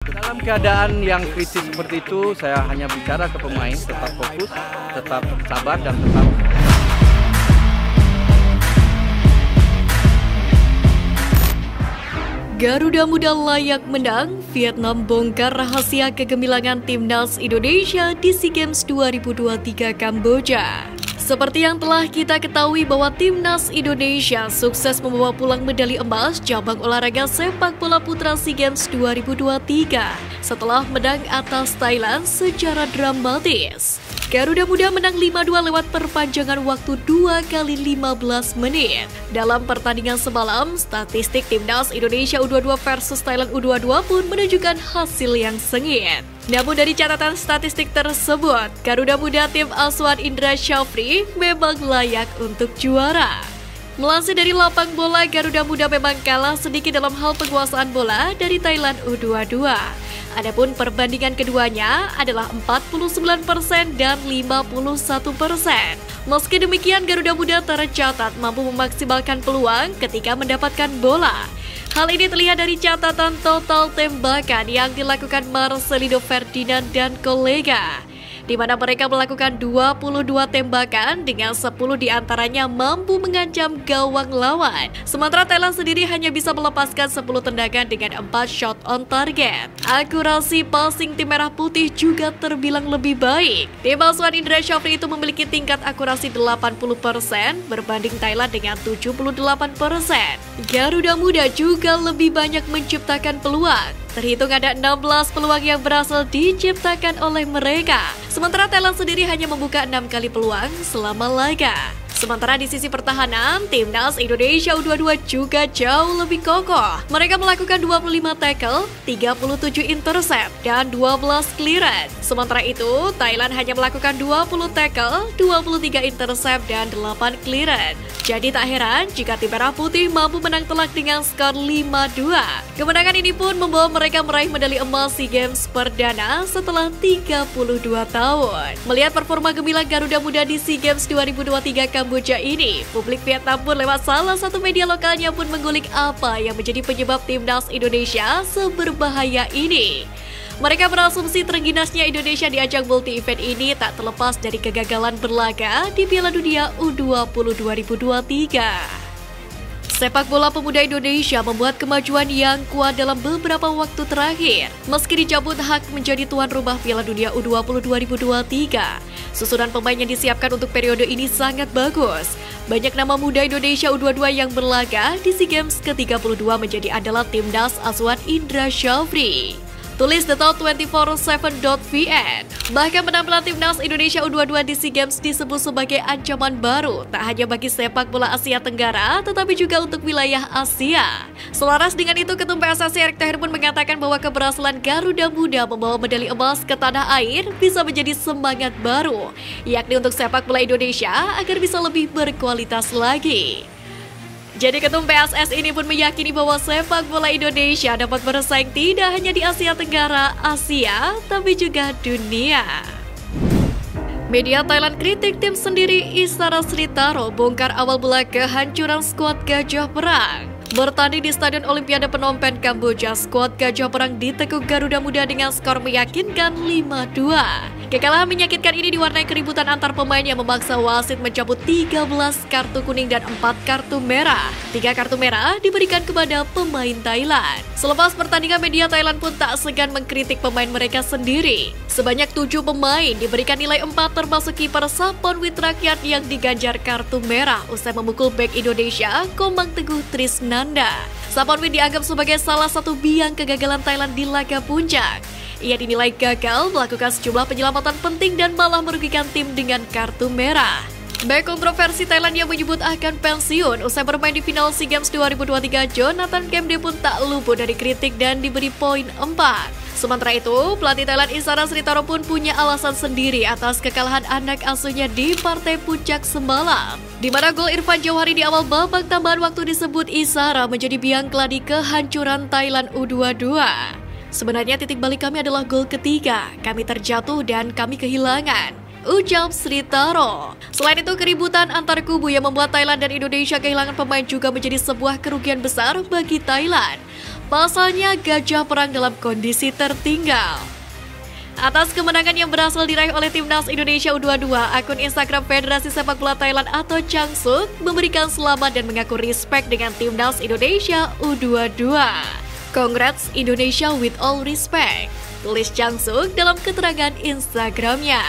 Dalam keadaan yang kritis seperti itu, saya hanya bicara ke pemain, tetap fokus, tetap sabar, dan tetap... Garuda Muda layak menang, Vietnam bongkar rahasia kegemilangan timnas Indonesia di SEA Games 2023 Kamboja. Seperti yang telah kita ketahui bahwa timnas Indonesia sukses membawa pulang medali emas cabang olahraga sepak bola putra SEA Games 2023 setelah menang atas Thailand secara dramatis. Garuda Muda menang 5-2 lewat perpanjangan waktu 2 kali 15 menit. Dalam pertandingan semalam, statistik timnas Indonesia U22 versus Thailand U22 pun menunjukkan hasil yang sengit. Namun dari catatan statistik tersebut, Garuda Muda tim asuhan Indra Syafri memang layak untuk juara. Melansir dari lapang bola, Garuda Muda memang kalah sedikit dalam hal penguasaan bola dari Thailand U22. Adapun perbandingan keduanya adalah 49% dan 51%. Meski demikian, Garuda Muda tercatat mampu memaksimalkan peluang ketika mendapatkan bola. Hal ini terlihat dari catatan total tembakan yang dilakukan Marcelino Ferdinand dan kolega, di mana mereka melakukan 22 tembakan dengan 10 diantaranya mampu mengancam gawang lawan. Sementara Thailand sendiri hanya bisa melepaskan 10 tendangan dengan 4 shot on target. Akurasi passing tim merah putih juga terbilang lebih baik. Tim asuhan Indra Syafri itu memiliki tingkat akurasi 80% berbanding Thailand dengan 78%. Garuda Muda juga lebih banyak menciptakan peluang. Terhitung ada 16 peluang yang berhasil diciptakan oleh mereka. Sementara Thailand sendiri hanya membuka 6 kali peluang selama laga. Sementara di sisi pertahanan, timnas Indonesia U22 juga jauh lebih kokoh. Mereka melakukan 25 tackle, 37 intercept, dan 12 clearance. Sementara itu, Thailand hanya melakukan 20 tackle, 23 intercept, dan 8 clearance. Jadi tak heran jika tim merah putih mampu menang telak dengan skor 5-2. Kemenangan ini pun membawa mereka meraih medali emas SEA Games perdana setelah 32 tahun. Melihat performa gemilang Garuda Muda di SEA Games 2023 Kamboja ini, publik Vietnam pun lewat salah satu media lokalnya pun menggulik apa yang menjadi penyebab timnas Indonesia seberbahaya ini. Mereka berasumsi terengginasnya Indonesia di ajang multi-event ini tak terlepas dari kegagalan berlaga di Piala Dunia U20 2023. Sepak bola pemuda Indonesia membuat kemajuan yang kuat dalam beberapa waktu terakhir. Meski dicabut hak menjadi tuan rumah Piala Dunia U20 2023, susunan pemain yang disiapkan untuk periode ini sangat bagus. Banyak nama muda Indonesia U22 yang berlaga di SEA Games ke-32 menjadi andalan timnas asuhan Indra Syafri. Tulis detail247.vn. Bahkan penampilan timnas Indonesia U22 di SEA Games disebut sebagai ancaman baru, tak hanya bagi sepak bola Asia Tenggara, tetapi juga untuk wilayah Asia. Selaras dengan itu, Ketum PSSI Erick Thohir pun mengatakan bahwa keberhasilan Garuda Muda membawa medali emas ke tanah air bisa menjadi semangat baru, yakni untuk sepak bola Indonesia agar bisa lebih berkualitas lagi. Jadi Ketum PSSI ini pun meyakini bahwa sepak bola Indonesia dapat bersaing tidak hanya di Asia Tenggara, Asia, tapi juga dunia. Media Thailand kritik tim sendiri Isara Sritaro bongkar awal mula kehancuran skuad Gajah Perang. Bertanding di Stadion Olimpiade Phnom Penh, Kamboja, skuad Gajah Perang ditekuk Garuda Muda dengan skor meyakinkan 5-2. Kekalahan menyakitkan ini diwarnai keributan antar pemain yang memaksa wasit mencabut 13 kartu kuning dan 4 kartu merah. 3 kartu merah diberikan kepada pemain Thailand. Selepas pertandingan, media Thailand pun tak segan mengkritik pemain mereka sendiri. Sebanyak 7 pemain diberikan nilai 4 termasuk kiper Saponwit Rakyat yang diganjar kartu merah usai memukul bek Indonesia, Komang Teguh Trisnanda. Saponwit dianggap sebagai salah satu biang kegagalan Thailand di laga puncak. Ia dinilai gagal melakukan sejumlah penyelamatan penting dan malah merugikan tim dengan kartu merah. Bek kontroversi Thailand yang menyebut akan pensiun usai bermain di final SEA Games 2023, Jonathan Kemde pun tak luput dari kritik dan diberi poin 4. Sementara itu, pelatih Thailand Isara Sritaro pun punya alasan sendiri atas kekalahan anak asuhnya di partai puncak semalam, di mana gol Irfan Jauhari di awal babak tambahan waktu disebut Isara menjadi biang keladi kehancuran Thailand U22. Sebenarnya titik balik kami adalah gol ketiga, kami terjatuh dan kami kehilangan, ucap Sritaro. Selain itu, keributan antar kubu yang membuat Thailand dan Indonesia kehilangan pemain juga menjadi sebuah kerugian besar bagi Thailand. Pasalnya gajah perang dalam kondisi tertinggal. Atas kemenangan yang berhasil diraih oleh Timnas Indonesia U22, akun Instagram Federasi Sepak Bola Thailand atau Changsuk memberikan selamat dan mengaku respect dengan Timnas Indonesia U22. Congrats Indonesia with all respect, tulis Changsuk dalam keterangan Instagramnya.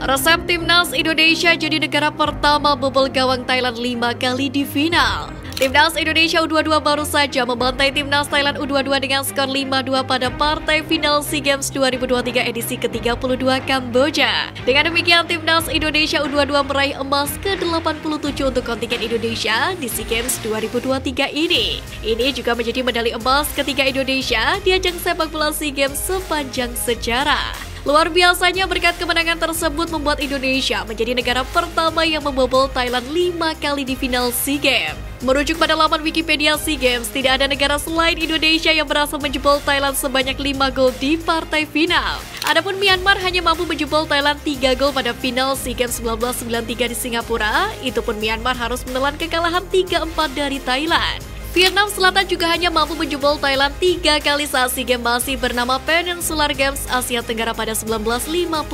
Resep Timnas Indonesia jadi negara pertama bobol gawang Thailand 5 kali di final. Timnas Indonesia U22 baru saja membantai Timnas Thailand U22 dengan skor 5-2 pada partai final SEA Games 2023 edisi ke-32 Kamboja. Dengan demikian, Timnas Indonesia U22 meraih emas ke-87 untuk kontingen Indonesia di SEA Games 2023 ini. Ini juga menjadi medali emas ketiga Indonesia di ajang sepak bola SEA Games sepanjang sejarah. Luar biasanya berkat kemenangan tersebut membuat Indonesia menjadi negara pertama yang membobol Thailand 5 kali di final SEA Games. Merujuk pada laman Wikipedia SEA Games, tidak ada negara selain Indonesia yang berhasil menjebol Thailand sebanyak 5 gol di partai final. Adapun Myanmar hanya mampu menjebol Thailand 3 gol pada final SEA Games 1993 di Singapura. Itu pun Myanmar harus menelan kekalahan 3-4 dari Thailand. Vietnam Selatan juga hanya mampu menjebol Thailand 3 kali saat SEA Games masih bernama Peninsular Games Asia Tenggara pada 1959.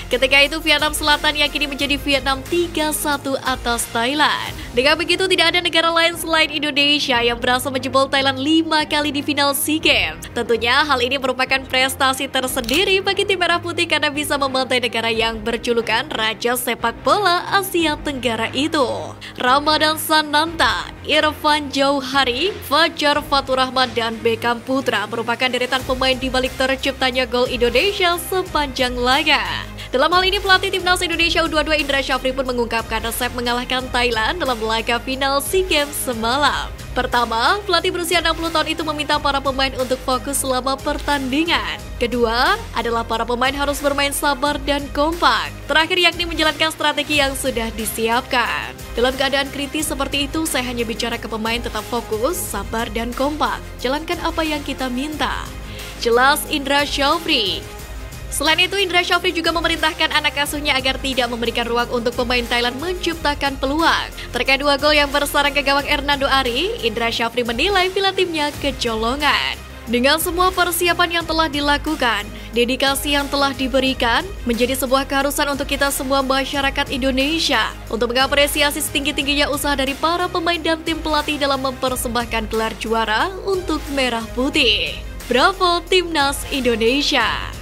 Ketika itu Vietnam Selatan yang kini menjadi Vietnam 3-1 atas Thailand. Dengan begitu tidak ada negara lain selain Indonesia yang berhasil menjebol Thailand 5 kali di final SEA Games. Tentunya hal ini merupakan prestasi tersendiri bagi tim Merah Putih karena bisa membantai negara yang berjulukan Raja Sepak Bola Asia Tenggara itu. Ramadan Sananta, Irfan Jauhari, Fajar Faturrahman, dan Beckham Putra merupakan deretan pemain di balik terciptanya gol Indonesia sepanjang laga. Dalam hal ini, pelatih Timnas Indonesia U22 Indra Syafri pun mengungkapkan resep mengalahkan Thailand dalam laga final SEA Games semalam. Pertama, pelatih berusia 60 tahun itu meminta para pemain untuk fokus selama pertandingan. Kedua, adalah para pemain harus bermain sabar dan kompak. Terakhir yakni menjalankan strategi yang sudah disiapkan. Dalam keadaan kritis seperti itu, saya hanya bicara ke pemain tetap fokus, sabar dan kompak. Jalankan apa yang kita minta. Jelas Indra Syafri. Selain itu, Indra Syafri juga memerintahkan anak asuhnya agar tidak memberikan ruang untuk pemain Thailand menciptakan peluang. Terkait 2 gol yang bersarang ke gawang Hernando Ari, Indra Syafri menilai bila timnya kecolongan. Dengan semua persiapan yang telah dilakukan, dedikasi yang telah diberikan, menjadi sebuah keharusan untuk kita semua masyarakat Indonesia untuk mengapresiasi setinggi-tingginya usaha dari para pemain dan tim pelatih dalam mempersembahkan gelar juara untuk Merah Putih. Bravo Timnas Indonesia!